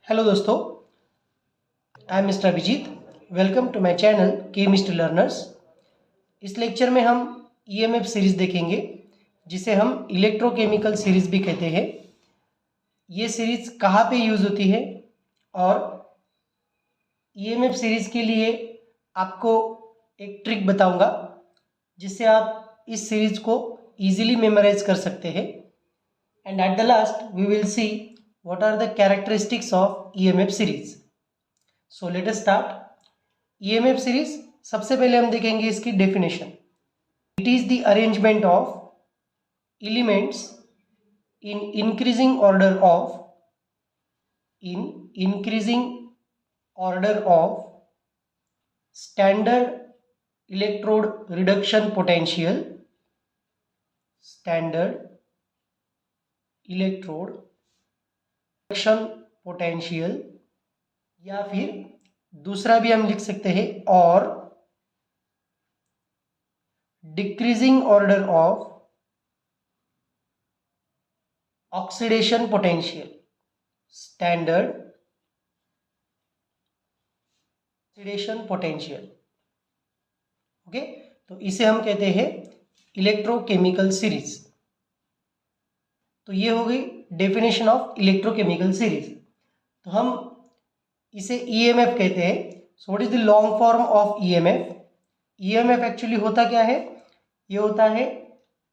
Hello दोस्तों, I am mister Abhijit. Welcome to my channel chemistry learners. इस lecture में हम ईएमएफ सीरीज़ देखेंगे, जिसे हम इलेक्ट्रोकेमिकल सीरीज़ भी कहते हैं। ये सीरीज़ कहाँ पे यूज़ होती है और ईएमएफ सीरीज़ के लिए आपको एक ट्रिक बताऊंगा, जिससे आप इस सीरीज़ को ईजिली मेमोराइज कर सकते हैं। And at the last we will see what are the characteristics of EMF series. So let us start. EMF series, सबसे पहले हम देखेंगे इसकी definition. It is the arrangement of elements in increasing order of standard electrode reduction potential, standard electrode potential, या फिर दूसरा भी हम लिख सकते हैं और decreasing order of oxidation potential, standard oxidation potential. Okay, तो इसे हम कहते हैं इलेक्ट्रोकेमिकल सीरीज। तो ये हो गई डेफिनेशन ऑफ इलेक्ट्रोकेमिकल सीरीज। तो हम इसे ईएमएफ कहते हैं। So what is the long form of EMF? EMF actually होता क्या है? ये होता है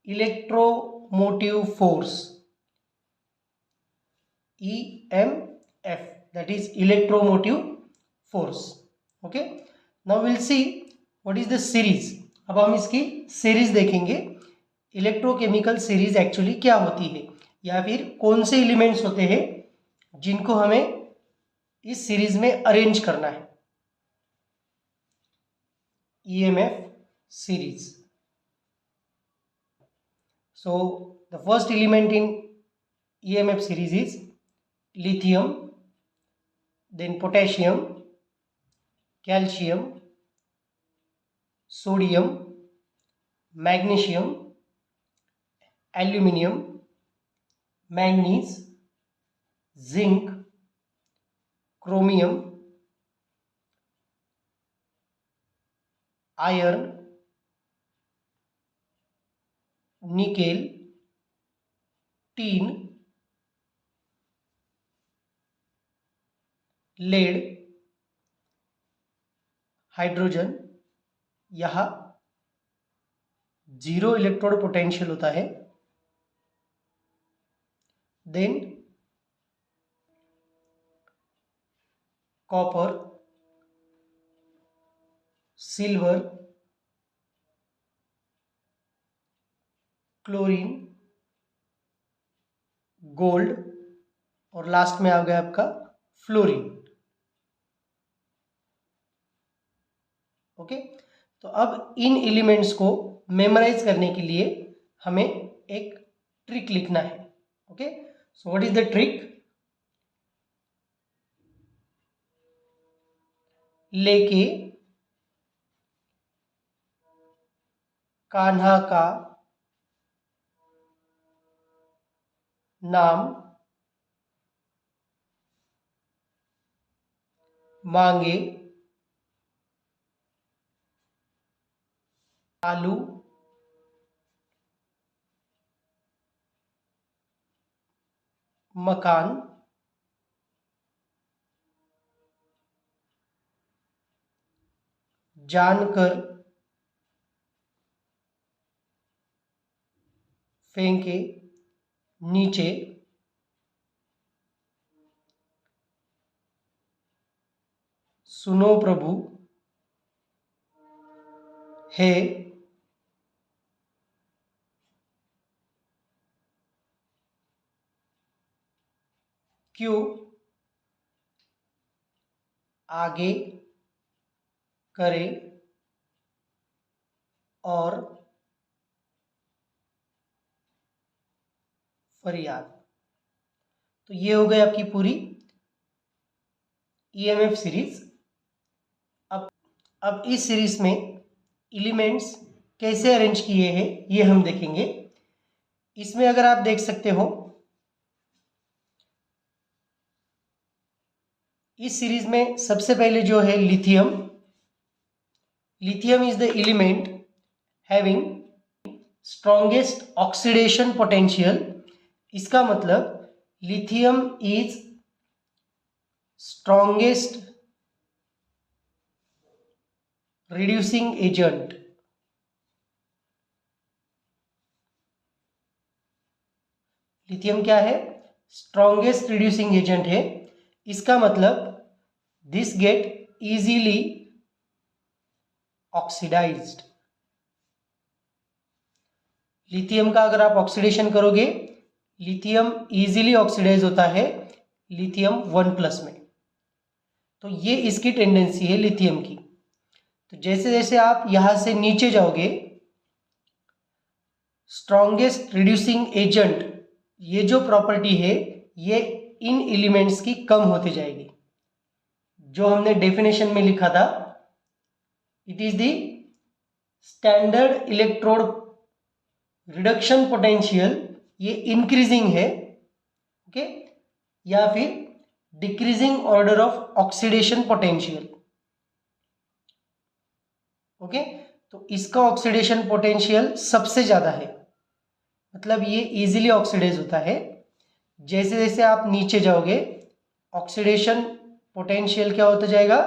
electromotive force, EMF, that is electromotive force. Okay, now will see what is the series. अब हम इसकी सीरीज देखेंगे। इलेक्ट्रोकेमिकल सीरीज एक्चुअली क्या होती है, या फिर कौन से एलिमेंट्स होते हैं जिनको हमें इस सीरीज में अरेंज करना है। EMF series. So the first element in EMF series is lithium, then potassium, calcium, sodium, magnesium, aluminium, manganese, zinc, chromium, iron, nickel, tin, lead, hydrogen. यह जीरो इलेक्ट्रोड पोटेंशियल होता है। Then copper, silver, chlorine, gold, और last में आ गया आपका fluorine. Okay, तो अब इन एलिमेंट्स को मेमोराइज करने के लिए हमें एक ट्रिक लिखना है। Okay, so what is the trick? लेके कान्हा का नाम मांगे आलू मकान, जानकर फेंके नीचे, सुनो प्रभु है क्यों आगे करे और फरियाद। तो ये हो गई आपकी पूरी ईएमएफ सीरीज। अब इस सीरीज में एलिमेंट्स कैसे अरेंज किए हैं ये हम देखेंगे। इसमें अगर आप देख सकते हो, इस सीरीज में सबसे पहले जो है lithium. Lithium is the element having strongest oxidation potential. इसका मतलब lithium is strongest reducing agent. Lithium क्या है? स्ट्रॉन्गेस्ट रिड्यूसिंग एजेंट है। इसका मतलब this get easily oxidised. Lithium का अगर आप ऑक्सीडेशन करोगे, लिथियम इजीली ऑक्सीडाइज होता है लिथियम 1+ में। तो ये इसकी टेंडेंसी है लिथियम की। तो जैसे जैसे आप यहां से नीचे जाओगे, स्ट्रॉन्गेस्ट रिड्यूसिंग एजेंट ये जो प्रॉपर्टी है ये इन एलिमेंट्स की कम होती जाएगी। जो हमने डेफिनेशन में लिखा था, it is the standard electrode reduction potential, ये इंक्रीजिंग है, ओके, या फिर decreasing order of oxidation potential, okay. तो इसका ऑक्सीडेशन पोटेंशियल सबसे ज्यादा है, मतलब ये इजीली ऑक्सीडाइज होता है। जैसे जैसे आप नीचे जाओगे, ऑक्सीडेशन पोटेंशियल क्या होता जाएगा?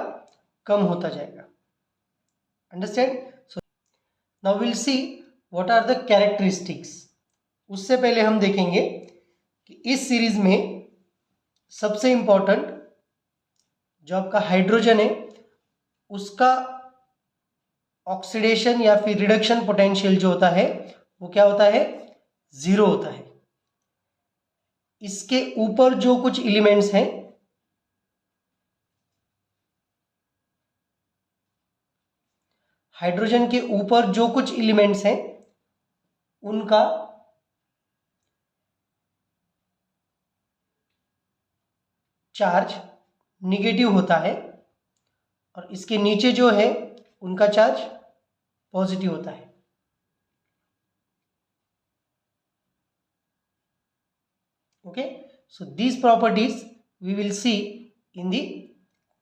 कम होता जाएगा। Understand? So now will see what are the characteristics. उससे पहले हम देखेंगे कि इस सीरीज में सबसे इंपॉर्टेंट जो आपका हाइड्रोजन है उसका ऑक्सीडेशन या फिर रिडक्शन पोटेंशियल जो होता है वो क्या होता है? 0 होता है। इसके ऊपर जो कुछ एलिमेंट्स हैं, हाइड्रोजन के ऊपर जो कुछ एलिमेंट्स हैं उनका चार्ज निगेटिव होता है और इसके नीचे जो है उनका चार्ज पॉजिटिव होता है। Okay, so these properties we will see in the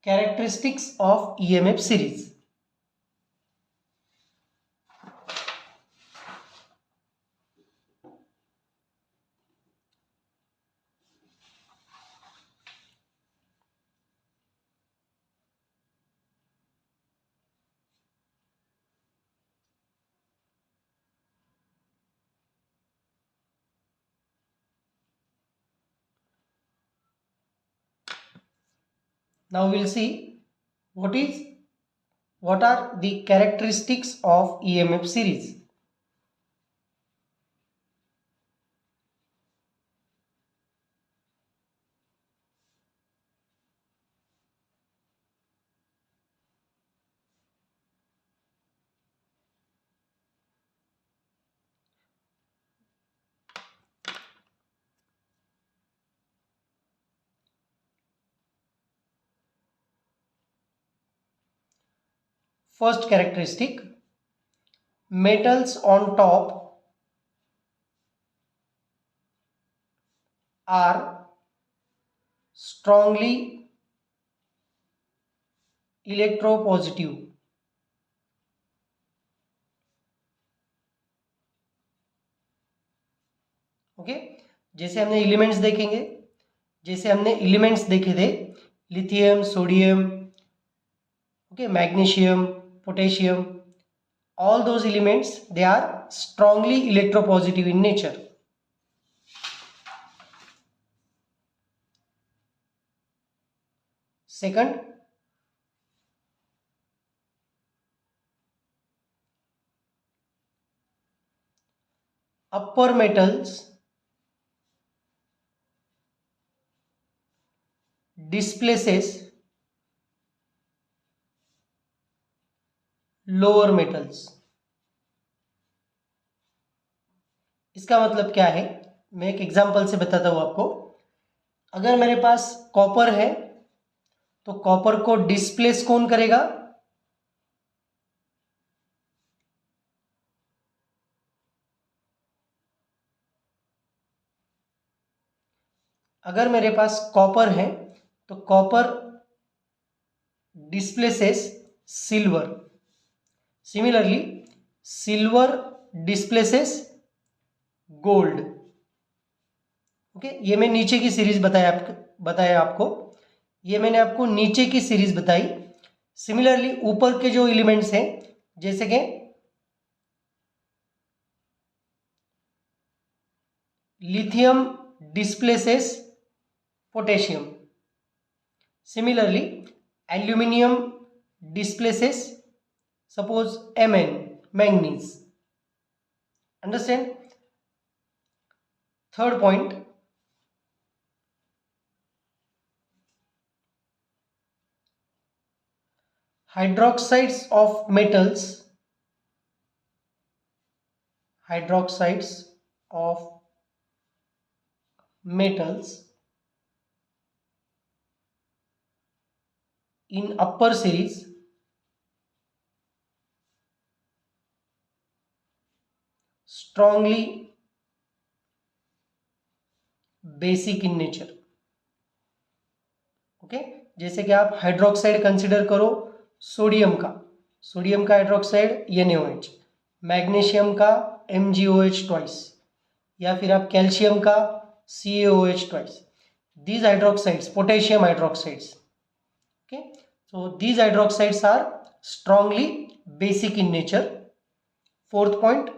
characteristics of EMF series. Now we will see what are the characteristics of EMF series. First characteristic, metals on top are strongly electropositive. Okay, जैसे हमने elements देखेंगे, जैसे हमने elements देखे थे, lithium, sodium, okay, magnesium, potassium, all those elements they are strongly electropositive in nature. Second, upper metals displaces lower metals. इसका मतलब क्या है? मैं एक एग्जांपल से बताता हूं आपको। अगर मेरे पास कॉपर है तो कॉपर को डिस्प्लेस कौन करेगा? अगर मेरे पास कॉपर है तो copper displaces silver. Similarly, silver displaces gold. Okay, ये मैं नीचे की सीरीज बताया आपको, ये मैंने आपको नीचे की सीरीज बताई. सिमिलरली ऊपर के जो एलिमेंट्स हैं जैसे कि lithium displaces potassium. Similarly aluminium displaces suppose Mn, manganese. Understand? Third point, hydroxides of metals in upper series strongly basic in nature. Okay, जैसे कि आप हाइड्रोक्साइड कंसिडर करो सोडियम का हाइड्रोक्साइड NaOH, मैग्नीशियम का MgOH ट्वाइस, या फिर आप calcium का CaOH twice. These hydroxides, potassium hydroxides. Okay, so these hydroxides are strongly basic in nature. Fourth point,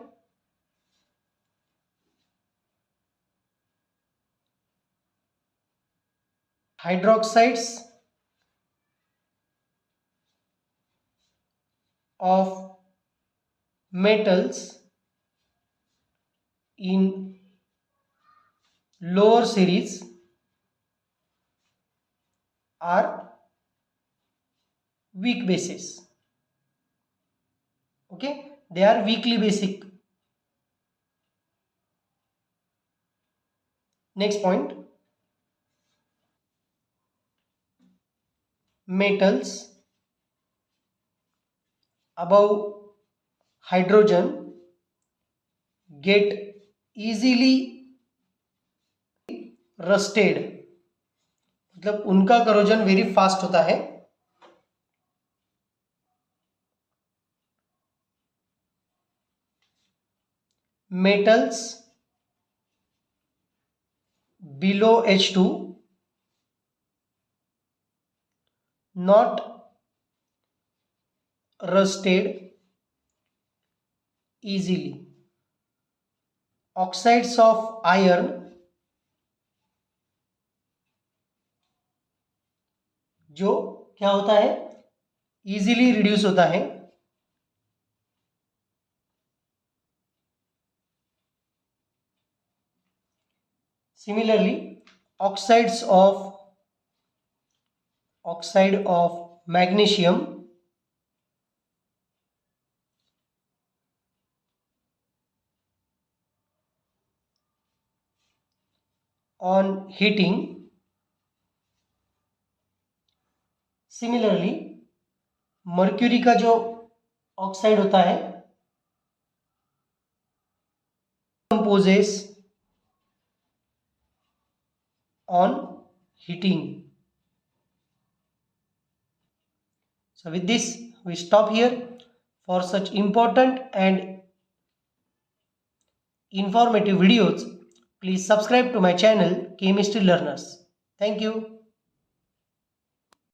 hydroxides of metals in lower series are weak bases. Okay, they are weakly basic. Next point, metals above hydrogen get easily rusted, मतलब उनका corrosion very fast होता है. Metals below H2 not rusted easily. Oxides of iron जो क्या होता है, easily reduce होता है. Similarly, oxide of magnesium on heating. Similarly, mercury का जो ऑक्साइड होता है composes on heating. So with this we stop here. For such important and informative videos, please subscribe to my channel Chemistry Learners. Thank you.